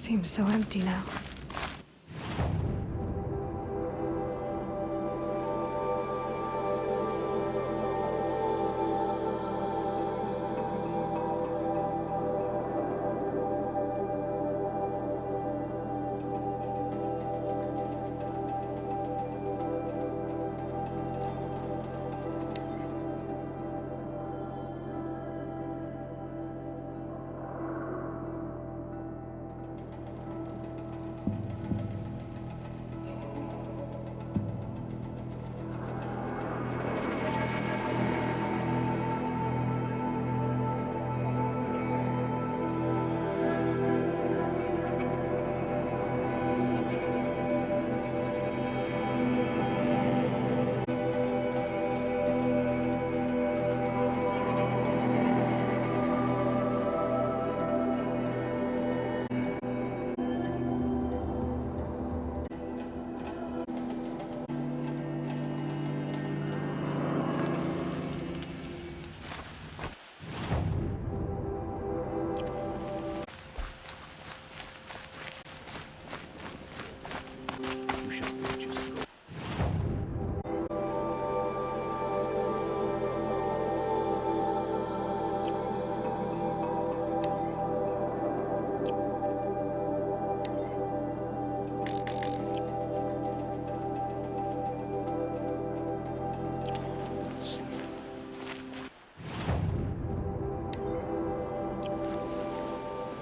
Seems so empty now.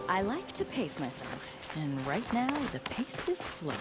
I like to pace myself, and right now the pace is slow.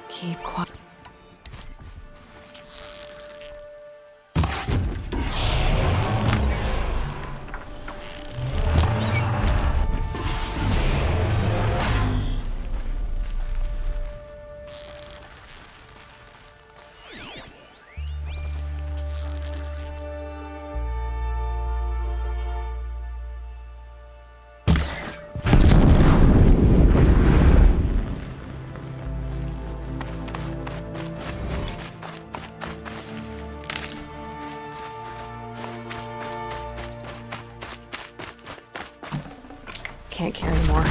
Keep quiet. can't care anymore.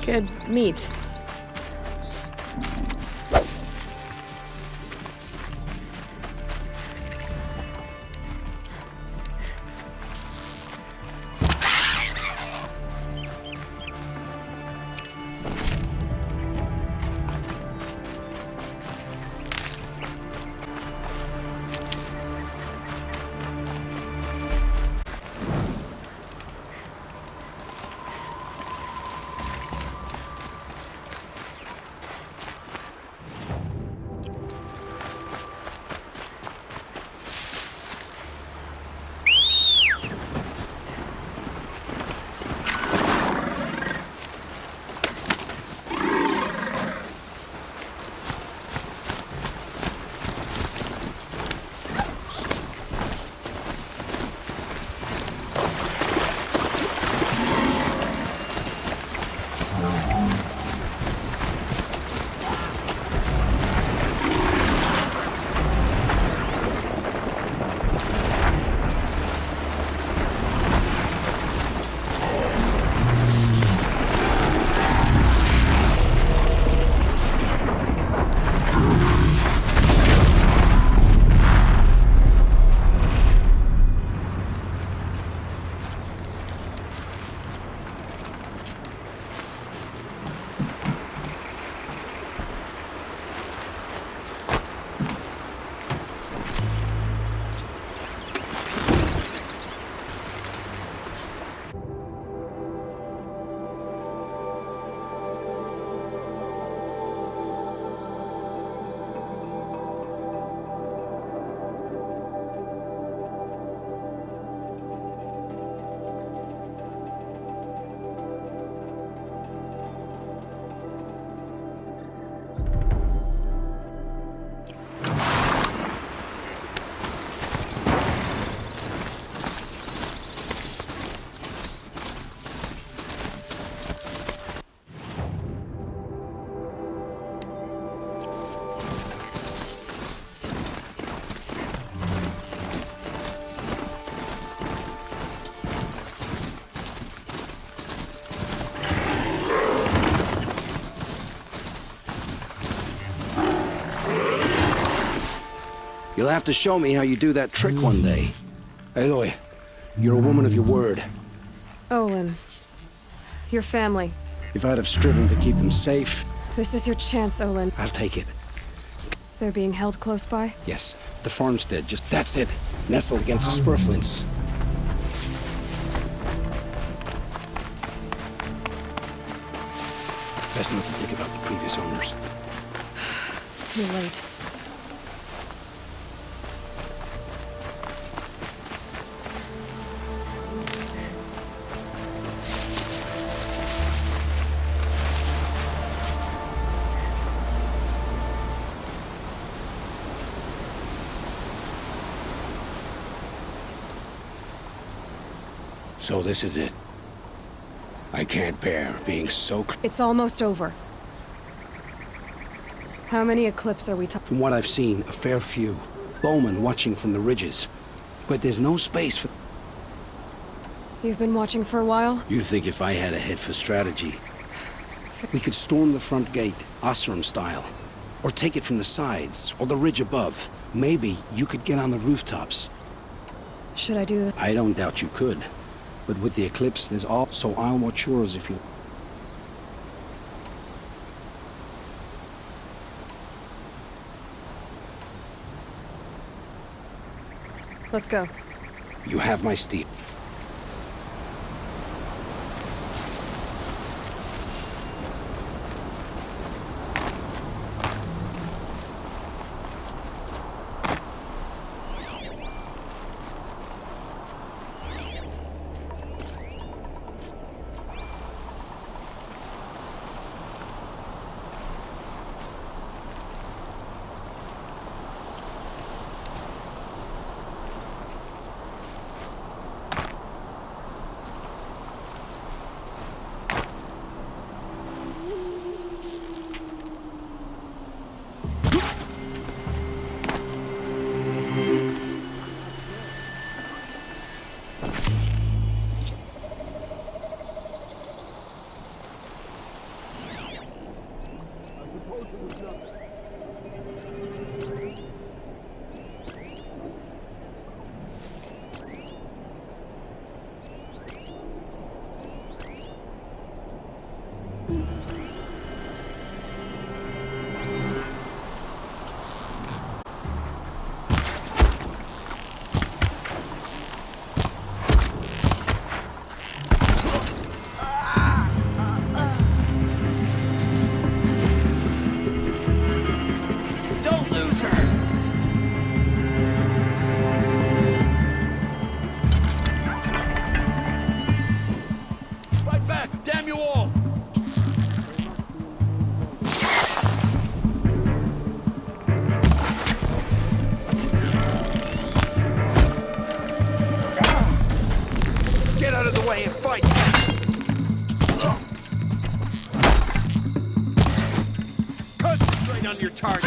Good meat. You'll have to show me how you do that trick one day. Aloy, you're a woman of your word. Olin. Your family. If I'd have striven to keep them safe, This is your chance, Olin. I'll take it. They're being held close by? Yes, the farmstead, just that's it. Nestled against the Spurflints. best not to think about the previous owners. Too late. So this is it. I can't bear being so It's almost over. How many Eclipse are we talking? From what I've seen, a fair few. Bowmen watching from the ridges. But there's no space for... You've been watching for a while? You think if I had a head for strategy, we could storm the front gate, Oseram style. Or take it from the sides, or the ridge above. Maybe you could get on the rooftops. Should I do that? I don't doubt you could. But with the Eclipse, there's all... So I'll watch yours if you... Let's go. You have my steel. On your target.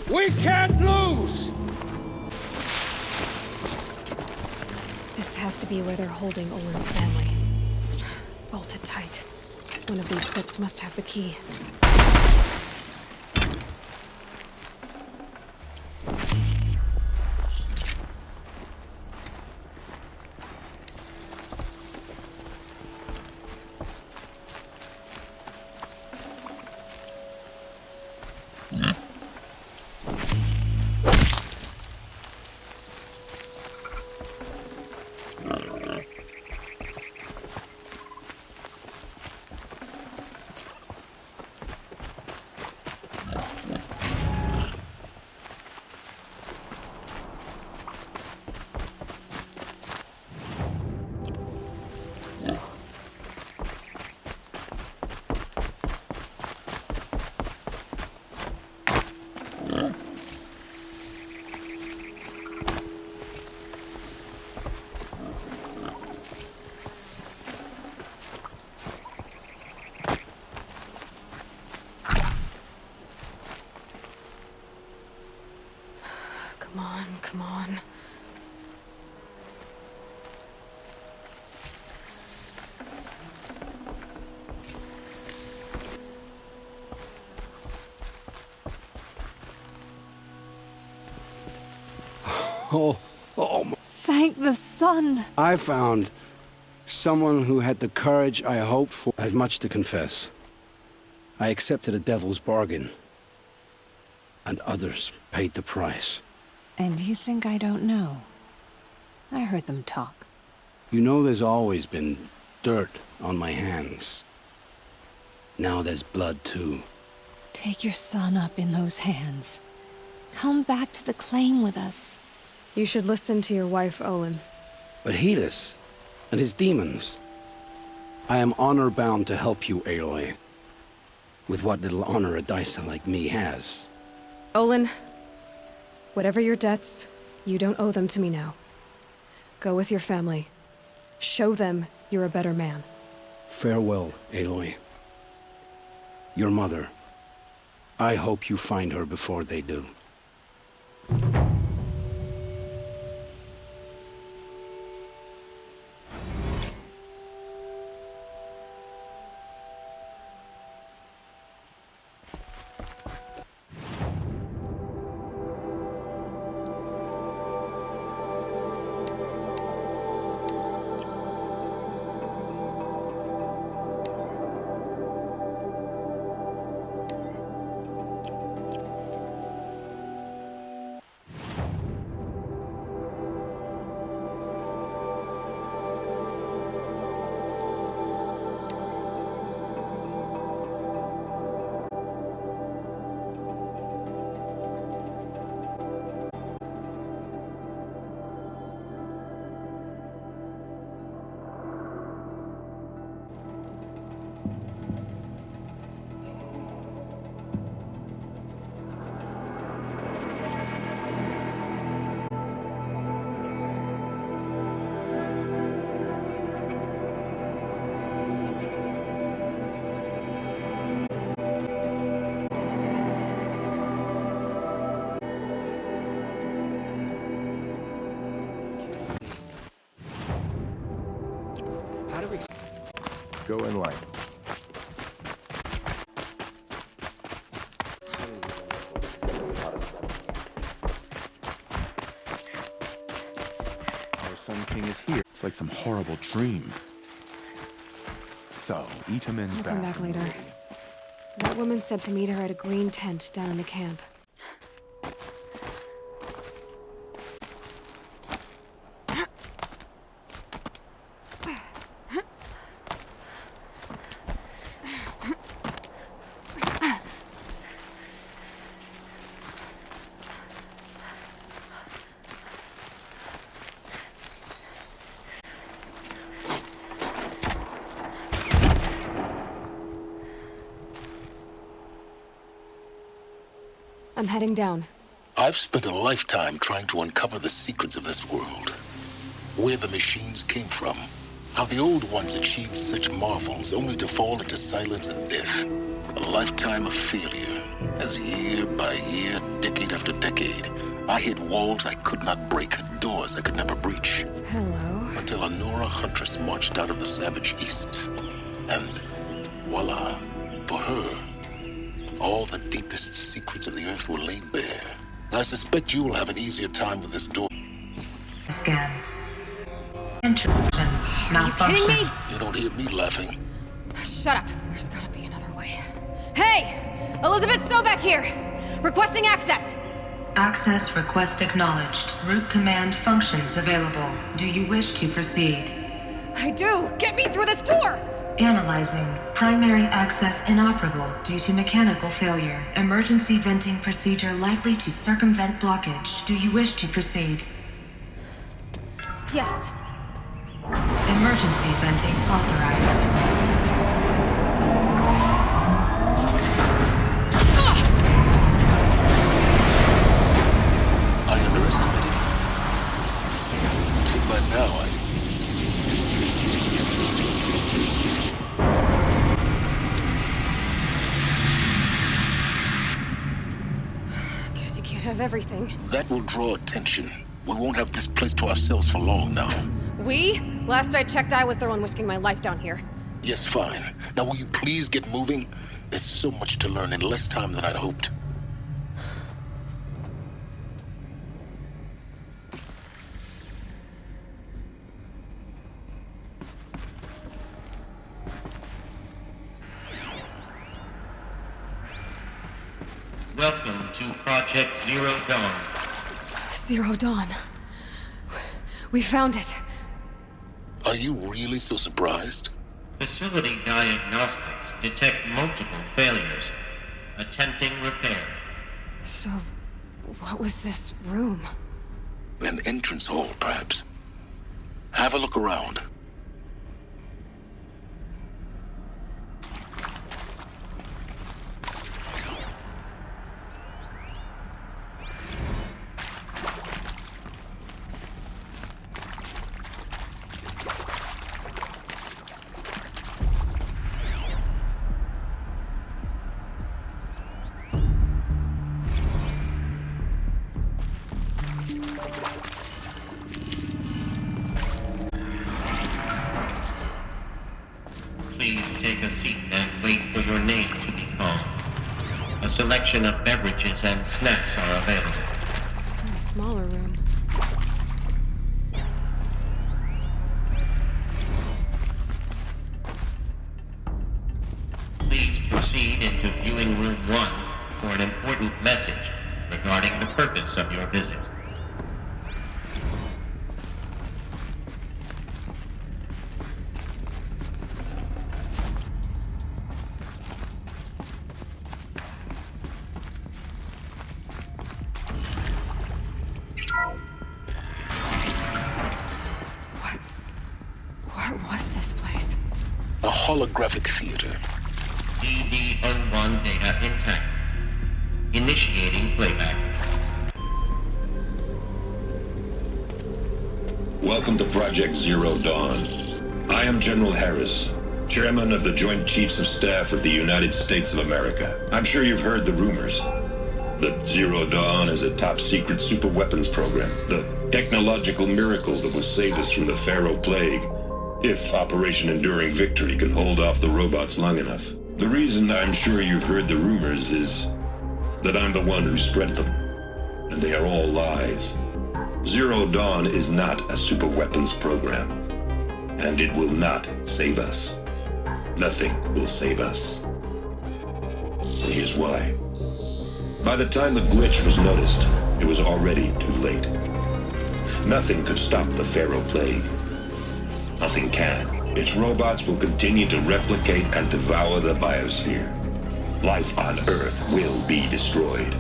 We can't lose! This has to be where they're holding Owen's family. Bolted tight. One of the Eclipse must have the key. Come on, come on. Thank the sun! I found someone who had the courage I hoped for. I have much to confess. I accepted a devil's bargain. And others paid the price. And you think I don't know? I heard them talk. You know there's always been dirt on my hands. Now there's blood, too. Take your son up in those hands. Come back to the claim with us. You should listen to your wife, Olin. But Helis and his demons. I am honor-bound to help you, Aloy. With what little honor a Dyson like me has. Olin, whatever your debts, you don't owe them to me now. Go with your family. Show them you're a better man. Farewell, Aloy. Your mother. I hope you find her before they do. Go in line. Our Sun King is here. It's like some horrible dream. So, Itamen's I'll back. come back later. That woman said to meet her at a green tent down in the camp. I'm heading down. I've spent a lifetime trying to uncover the secrets of this world. Where the machines came from. How the old ones achieved such marvels only to fall into silence and death. A lifetime of failure. As year by year, decade after decade, I hit walls I could not break, doors I could never breach. Hello. Until a Nora huntress marched out of the savage east. And voila, for her, all the deepest secrets of the earth were laid bare. I suspect you will have an easier time with this door. Scan. Intrusion. Are you kidding me? You don't hear me laughing. Shut up. There's gotta be another way. Hey! Elizabeth Sobek here! Requesting access! Access request acknowledged. Root command functions available. Do you wish to proceed? I do! Get me through this door! Analyzing. Primary access inoperable due to mechanical failure. Emergency venting procedure likely to circumvent blockage. Do you wish to proceed? Yes. Emergency venting authorized. I underestimated you. See, by now, Guess you can't have everything. that will draw attention. We won't have this place to ourselves for long now. We? Last I checked, I was the one risking my life down here. Yes, fine. Now will you please get moving? There's so much to learn in less time than I'd hoped. Welcome to Project Zero Dawn. Zero Dawn. We found it. Are you really so surprised? Facility diagnostics detect multiple failures. Attempting repair. So, what was this room? An entrance hall, perhaps. Have a look around. Please take a seat and wait for your name to be called. A selection of beverages and snacks are available. A smaller room. Please proceed into viewing room 1 for an important message regarding the purpose of your visit. What was this place? A holographic theater. CD01 data intact. Initiating playback. Welcome to Project Zero Dawn. I am General Harris, Chairman of the Joint Chiefs of Staff of the United States of America. I'm sure you've heard the rumors that Zero Dawn is a top-secret superweapons program, the technological miracle that will save us from the Pharaoh Plague, if Operation Enduring Victory can hold off the robots long enough. The reason I'm sure you've heard the rumors is that I'm the one who spread them, and they are all lies. Zero Dawn is not a superweapons program, and it will not save us. Nothing will save us. And here's why. By the time the glitch was noticed, it was already too late. Nothing could stop the Pharaoh Plague. Nothing can. Its robots will continue to replicate and devour the biosphere. Life on Earth will be destroyed.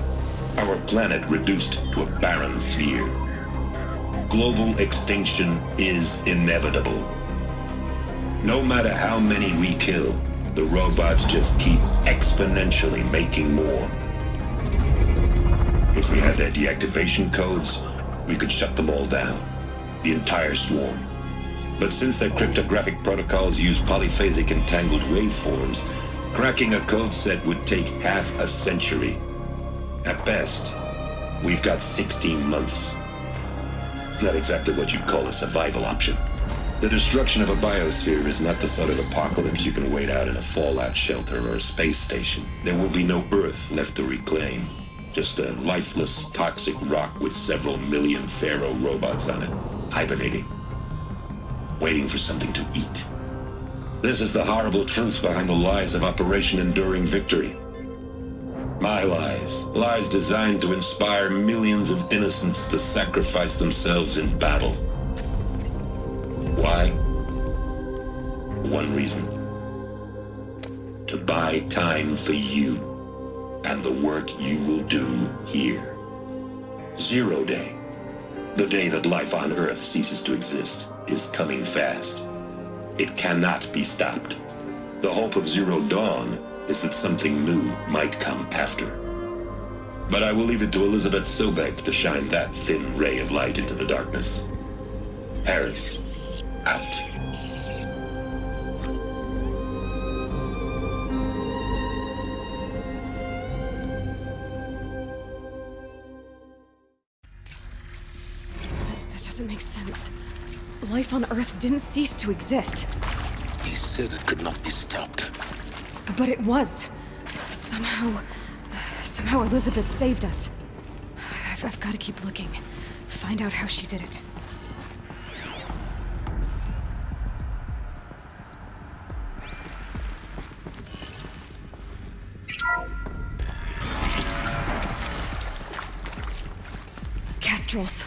Our planet reduced to a barren sphere. Global extinction is inevitable. No matter how many we kill, the robots just keep exponentially making more. If we had their deactivation codes, we could shut them all down. The entire swarm. But since their cryptographic protocols use polyphasic entangled waveforms, cracking a code set would take half a century. At best, we've got 16 months. Not exactly what you'd call a survival option. The destruction of a biosphere is not the sort of apocalypse you can wait out in a fallout shelter or a space station. There will be no Earth left to reclaim. Just a lifeless, toxic rock with several million Pharaoh robots on it, hibernating. Waiting for something to eat. This is the horrible truth behind the lies of Operation Enduring Victory. My lies. Lies designed to inspire millions of innocents to sacrifice themselves in battle. Why? One reason. To buy time for you and the work you will do here. Zero Day. The day that life on Earth ceases to exist is coming fast. It cannot be stopped. The hope of Zero Dawn is that something new might come after. But I will leave it to Elizabeth Sobek to shine that thin ray of light into the darkness. Harris, out. That doesn't make sense. Life on Earth didn't cease to exist. He said it could not be stopped. But it was. Somehow Elizabeth saved us. I've got to keep looking. Find out how she did it. Kestrels.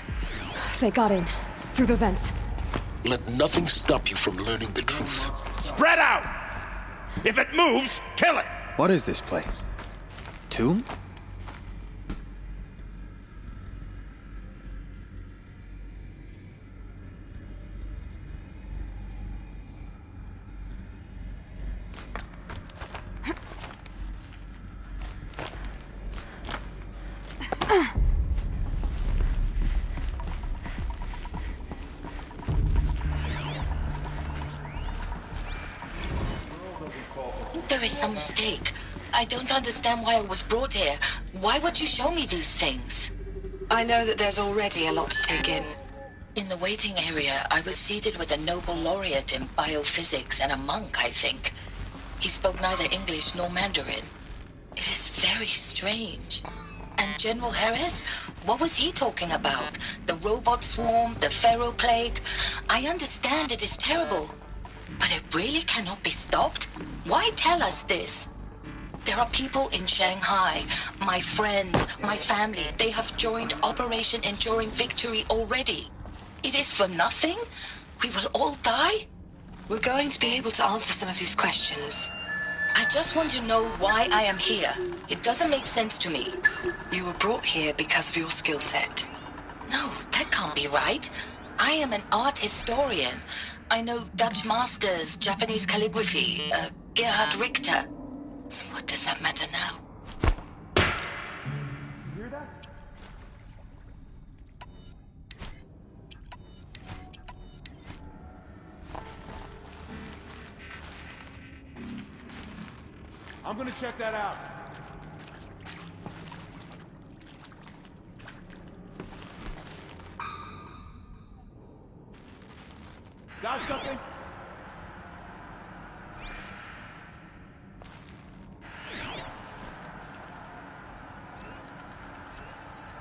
They got in. Through the vents. Let nothing stop you from learning the truth. Spread out! If it moves, kill it! What is this place? Tomb? There is some mistake. I don't understand why I was brought here. Why would you show me these things? I know that there's already a lot to take in. In the waiting area, I was seated with a Nobel laureate in biophysics and a monk, I think. He spoke neither English nor Mandarin. It is very strange. And General Harris? What was he talking about? The robot swarm? The Pharaoh plague? I understand it is terrible. But it really cannot be stopped? Why tell us this? There are people in Shanghai, my friends, my family. They have joined Operation Enduring Victory already. It is for nothing? We will all die? We're going to be able to answer some of these questions. I just want to know why I am here. It doesn't make sense to me. You were brought here because of your skill set. No, that can't be right. I am an art historian. I know Dutch masters, Japanese calligraphy, Gerhard Richter. What does that matter now? I'm gonna check that out. Got something?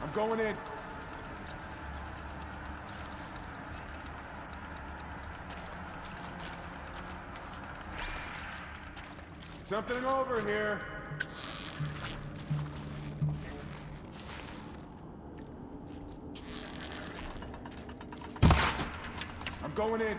I'm going in. Something over here. I'm going in.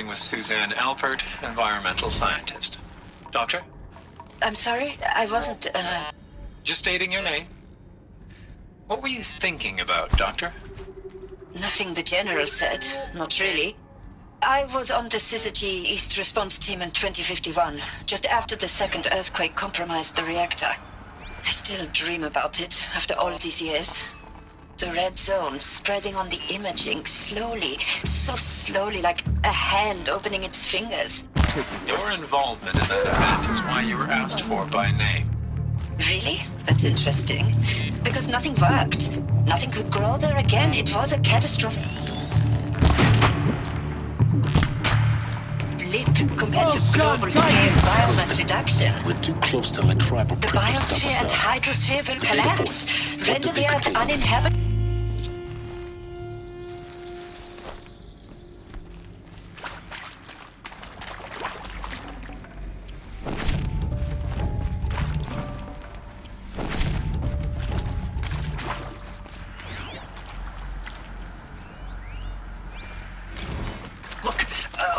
With Suzanne Alpert, environmental scientist. Doctor? I'm sorry, I wasn't, Just stating your name. What were you thinking about, Doctor? Nothing the General said, not really. I was on the Syzygy East Response Team in 2051, just after the second earthquake compromised the reactor. I still dream about it, after all these years. The red zone spreading on the imaging, slowly, so slowly, like a hand opening its fingers. Your involvement in that event is why you were asked for by name. Really? That's interesting. Because nothing worked. Nothing could grow there again. It was a catastrophe. Blip compared to global scale biomass reduction. We're too close to let tribal The preppers stop biosphere us and now. hydrosphere will The data collapse. points. What Render did they the Earth contain? uninhabitable.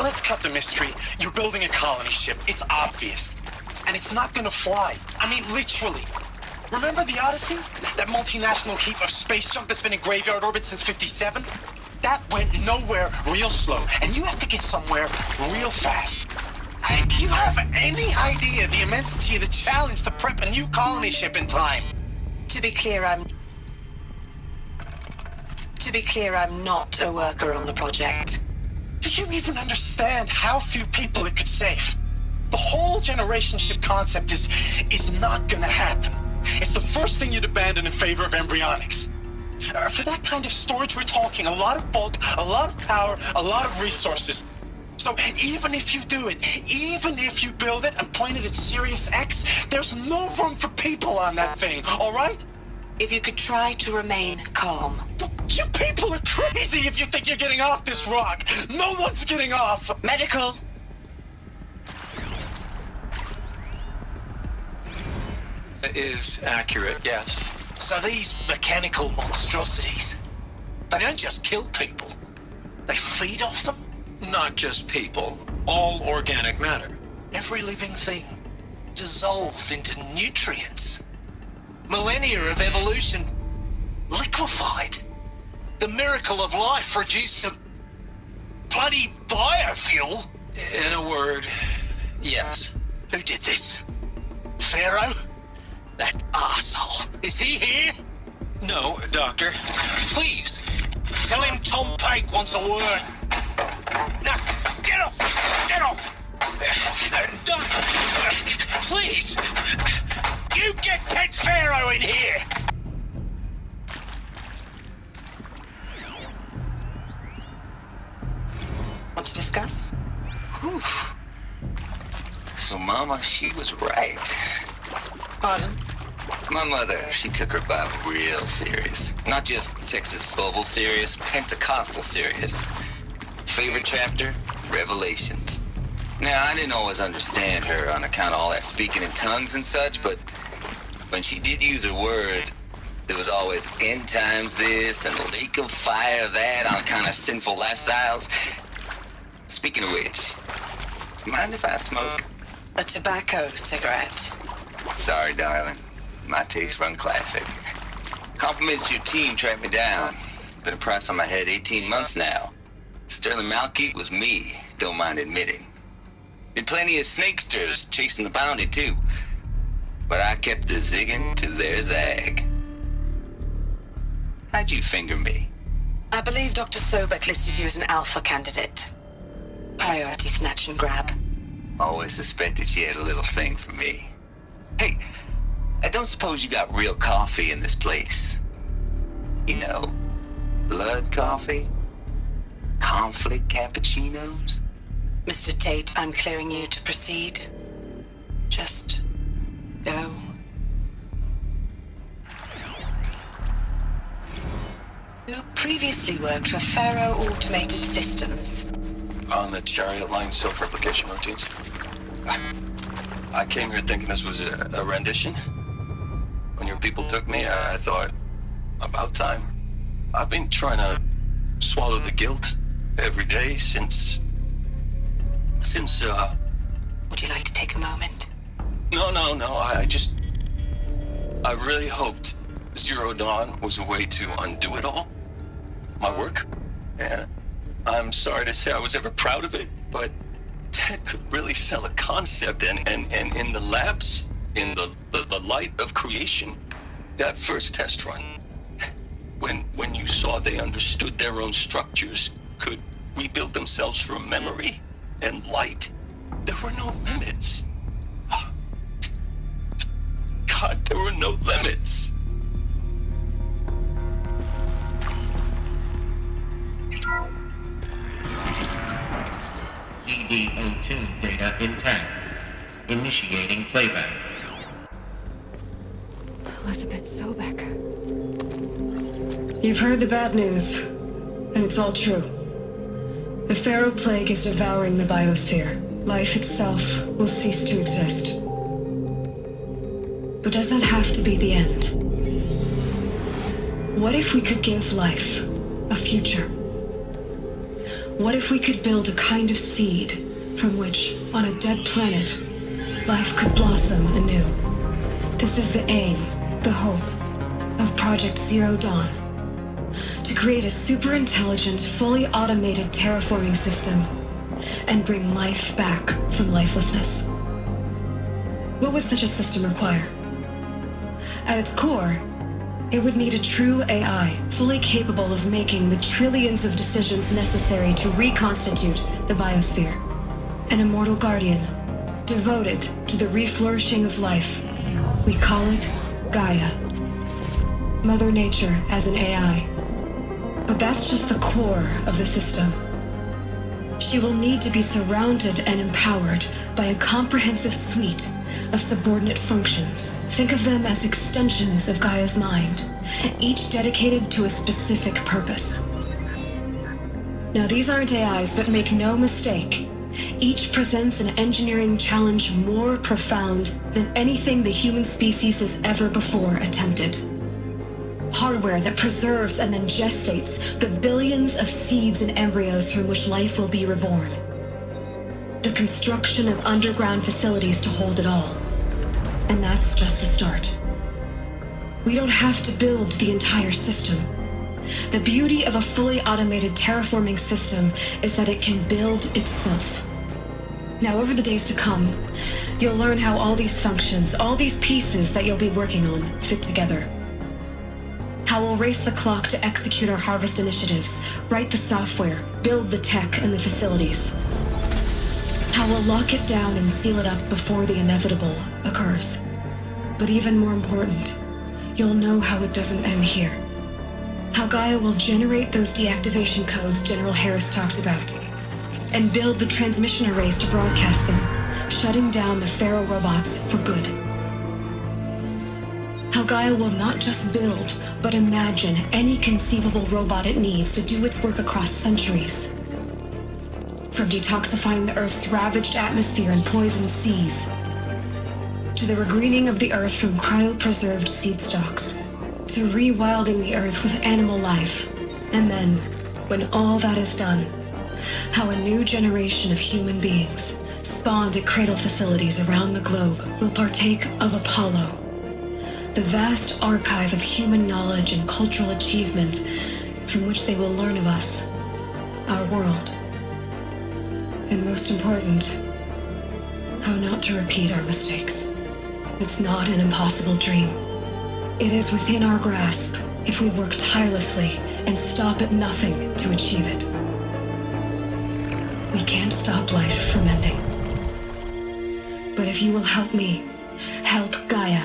Let's cut the mystery. You're building a colony ship. It's obvious. And it's not gonna fly. I mean, literally. Remember the Odyssey? That multinational heap of space junk that's been in graveyard orbit since 57? That went nowhere real slow. And you have to get somewhere real fast. Do you have any idea the immensity of the challenge to prep a new colony ship in time? To be clear, I'm not a worker on the project. Do you even understand how few people it could save? The whole generation ship concept is not gonna happen. It's the first thing you'd abandon in favor of embryonics. For that kind of storage, we're talking a lot of bulk, a lot of power, a lot of resources. So even if you do it, even if you build it and point it at Sirius X, there's no room for people on that thing, all right? If you could try to remain calm. You people are crazy if you think you're getting off this rock. No one's getting off. Medical. Is accurate, yes. So these mechanical monstrosities, they don't just kill people. They feed off them. Not just people, all organic matter. Every living thing dissolved into nutrients. Millennia of evolution liquefied. The miracle of life reduced to bloody biofuel. In a word, yes. Who did this? Pharaoh? That asshole. Is he here? No, Doctor. Please, tell him Tom Pike wants a word. Now, get off! Get off! Doctor, please! You get Ted Pharaoh in here! Want to discuss? Whew. So Mama, she was right. Pardon? My mother, she took her Bible real serious. Not just Texas Bible serious, Pentecostal serious. Favorite chapter? Revelations. Now, I didn't always understand her on account of all that speaking in tongues and such, but when she did use her words, there was always end times this and lake of fire that on kind of sinful lifestyles. Speaking of which, mind if I smoke? A tobacco cigarette. Sorry, darling. My taste run classic. Compliments to your team tracked me down. Been a price on my head 18 months now. Sterling Malky was me, don't mind admitting. Been plenty of snakesters chasing the bounty, too. But I kept the zigging to their zag. How'd you finger me? I believe Dr. Sobek listed you as an alpha candidate. Priority snatch and grab. Always suspected she had a little thing for me. Hey, I don't suppose you got real coffee in this place. You know, blood coffee? Conflict cappuccinos? Mr. Tate, I'm clearing you to proceed. Just go. You previously worked for Pharaoh Automated Systems. On the Chariot Line self-replication routines. I came here thinking this was a rendition. When your people took me, I thought, about time. I've been trying to swallow the guilt every day since... Would you like to take a moment? No, I really hoped Zero Dawn was a way to undo it all. My work. And I'm sorry to say I was ever proud of it, but Ted could really sell a concept, and in the labs, in the light of creation, that first test run, when you saw they understood their own structures, could rebuild themselves from memory and light, there were no limits. God, there were no limits. CD02 data intact. Initiating playback. Elizabeth Sobek. You've heard the bad news, and it's all true. The Pharaoh Plague is devouring the biosphere. Life itself will cease to exist. But does that have to be the end? What if we could give life a future? What if we could build a kind of seed from which, on a dead planet, life could blossom anew? This is the aim, the hope, of Project Zero Dawn. To create a super-intelligent, fully automated terraforming system and bring life back from lifelessness. What would such a system require? At its core, it would need a true AI, fully capable of making the trillions of decisions necessary to reconstitute the biosphere. An immortal guardian, devoted to the reflourishing of life. We call it Gaia. Mother Nature as an AI. But that's just the core of the system. she will need to be surrounded and empowered by a comprehensive suite of subordinate functions. Think of them as extensions of Gaia's mind, each dedicated to a specific purpose. Now, these aren't AIs, but make no mistake, each presents an engineering challenge more profound than anything the human species has ever before attempted. Hardware that preserves and then gestates the billions of seeds and embryos from which life will be reborn. The construction of underground facilities to hold it all. And that's just the start. We don't have to build the entire system. The beauty of a fully automated terraforming system is that it can build itself. Now, over the days to come, you'll learn how all these functions, all these pieces that you'll be working on, fit together. How we'll race the clock to execute our harvest initiatives, write the software, build the tech and the facilities. How we'll lock it down and seal it up before the inevitable occurs. But even more important, you'll know how it doesn't end here. How Gaia will generate those deactivation codes General Harris talked about, and build the transmission arrays to broadcast them, shutting down the Pharaoh robots for good. How Gaia will not just build, but imagine any conceivable robot it needs to do its work across centuries. From detoxifying the Earth's ravaged atmosphere and poisoned seas, to the regreening of the Earth from cryopreserved seed stalks, to rewilding the Earth with animal life. And then, when all that is done, how a new generation of human beings, spawned at cradle facilities around the globe, will partake of Apollo, the vast archive of human knowledge and cultural achievement from which they will learn of us, our world. And most important, how not to repeat our mistakes. It's not an impossible dream. It is within our grasp if we work tirelessly and stop at nothing to achieve it. We can't stop life from ending. But if you will help me, help Gaia,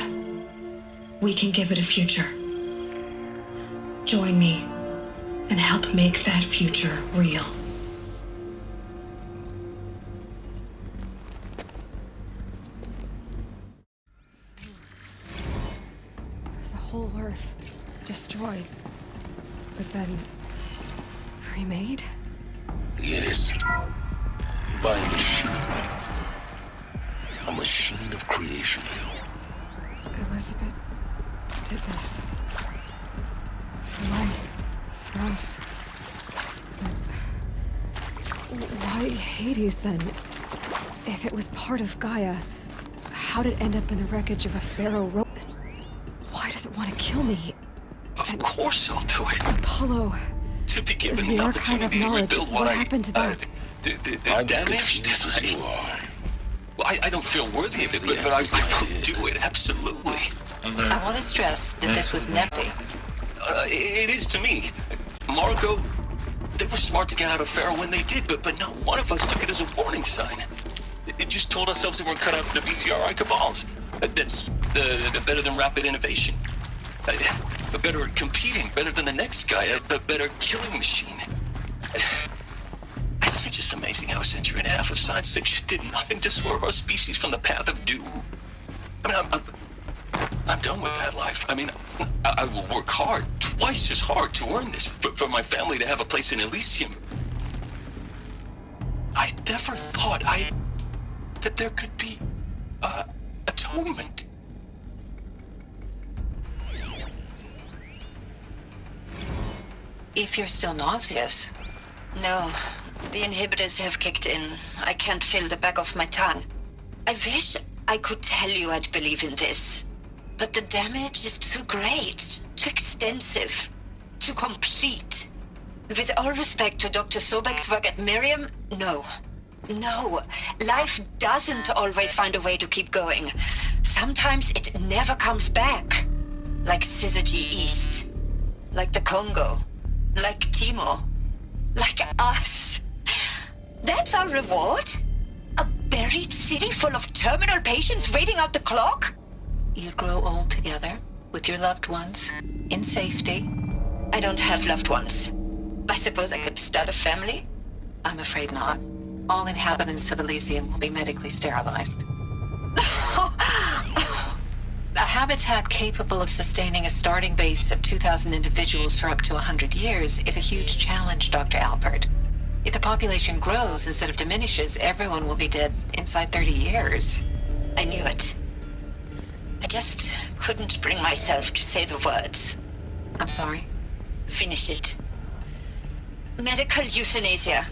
we can give it a future. Join me and help make that future real. The whole Earth destroyed, but then remade? Yes. By a machine. A machine of creation. Elizabeth did this. For life. For us. But why Hades then? If it was part of Gaia, how did it end up in the wreckage of a Pharaoh rope? Why does it want to kill me? Of course I'll do it. Apollo. To be given The the archive of opportunity to knowledge. rebuild What what happened to that? The I'm as damage confused that as you are. Well, I don't feel worthy of it, but I will do it, absolutely. I want to stress that this was never. It is to me. Margot, they were smart to get out of Pharaoh when they did, but not one of us took it as a warning sign. It just told ourselves that we're cut out for the BTRI cabals. That's the better than rapid innovation. But better at competing, better than the next guy, a better killing machine. It's just amazing how a century and a half of science fiction did nothing to swerve our species from the path of doom. I mean, I'm done with that life. I mean, I will work hard, twice as hard to earn this, for my family to have a place in Elysium. I never thought that there could be, atonement. If you're still nauseous. No, the inhibitors have kicked in. I can't feel the back of my tongue. I wish I could tell you I'd believe in this. But the damage is too great, too extensive, too complete. With all respect to Dr. Sobek's work at Miriam, no. No, life doesn't always find a way to keep going. Sometimes it never comes back. Like Syzygy East. Like the Congo. Like Timo. Like us. That's our reward? A buried city full of terminal patients waiting out the clock? You grow old together, with your loved ones, in safety. I don't have loved ones. I suppose I could start a family? I'm afraid not. All inhabitants of Elysium will be medically sterilized. A habitat capable of sustaining a starting base of 2,000 individuals for up to 100 years is a huge challenge, Dr. Alpert. If the population grows instead of diminishes, everyone will be dead inside 30 years. I knew it. I just couldn't bring myself to say the words. I'm sorry? Finish it. Medical euthanasia.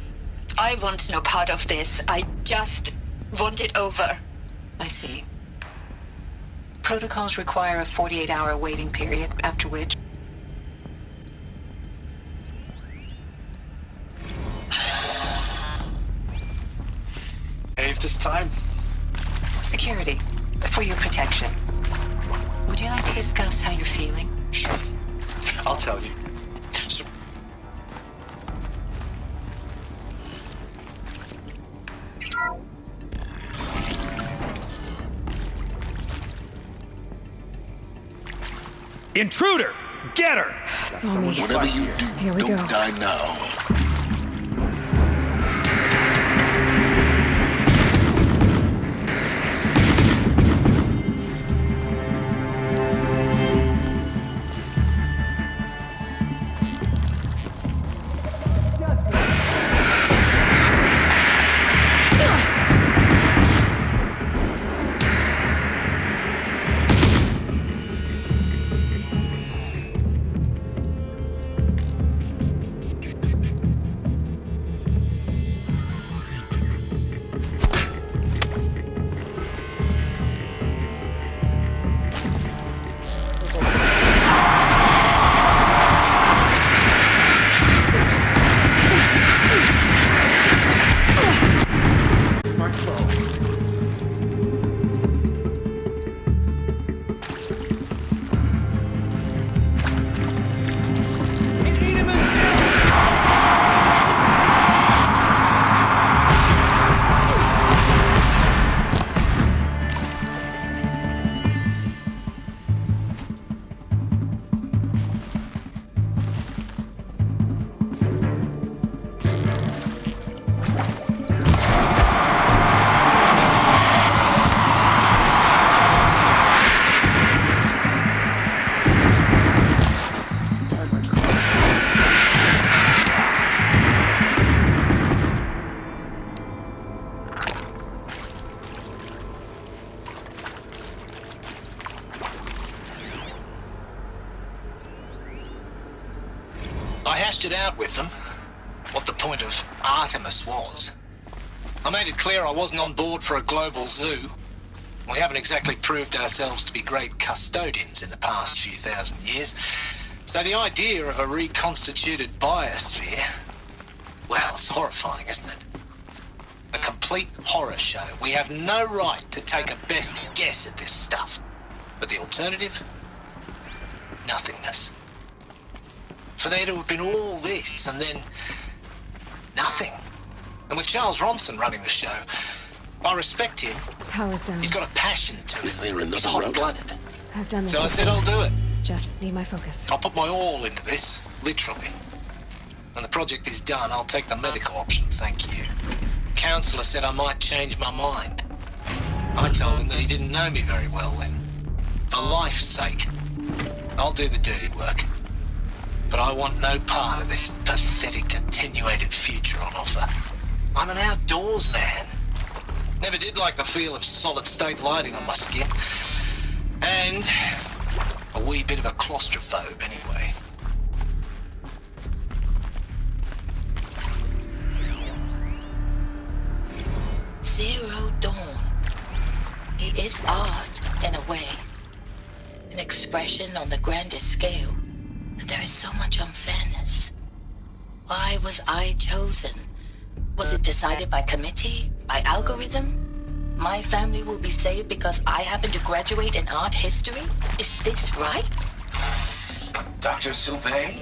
I want no part of this. I just want it over. I see. Protocols require a 48-hour waiting period, after which... Behave this time. Security. For your protection. Would you like to discuss how you're feeling? Sure. I'll tell you. Intruder! Get her! Saw me. Whatever you do, Here we don't go. die now. I hashed it out with them, what the point of Artemis was. I made it clear I wasn't on board for a global zoo. We haven't exactly proved ourselves to be great custodians in the past few thousand years. So the idea of a reconstituted biosphere, well, it's horrifying, isn't it? A complete horror show. We have no right to take a best guess at this stuff. But the alternative? Nothingness. For there to have been all this, and then nothing. And with Charles Ronson running the show, I respect him. Power's down. He's got a passion to it. Is there another He's route? hot-blooded. I've done this. So I said before. I'll do it. Just need my focus. I'll put my all into this, literally. When the project is done, I'll take the medical option, thank you. Counselor said I might change my mind. I told him that he didn't know me very well then. For life's sake, I'll do the dirty work. But I want no part of this pathetic, attenuated future on offer. I'm an outdoors man. Never did like the feel of solid-state lighting on my skin. And a wee bit of a claustrophobe, anyway. Zero Dawn. It is art, in a way. An expression on the grandest scale. But there is so much unfairness. Why was I chosen? Was it decided by committee? By algorithm? My family will be saved because I happen to graduate in art history? Is this right? Dr. Sauvé?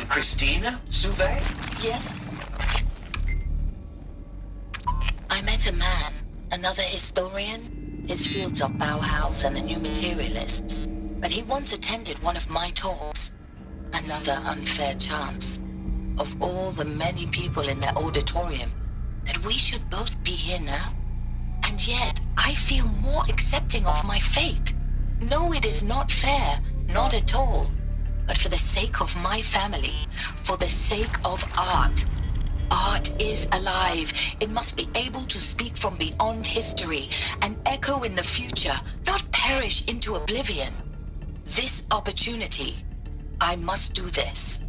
Christina Sauvé? Yes. I met a man, another historian. His fields are Bauhaus and the New Materialists. But he once attended one of my talks. Another unfair chance. of all the many people in that auditorium that we should both be here now. And yet, I feel more accepting of my fate. No, it is not fair, not at all. But for the sake of my family, for the sake of art. Art is alive. It must be able to speak from beyond history and echo in the future, not perish into oblivion. This opportunity, I must do this.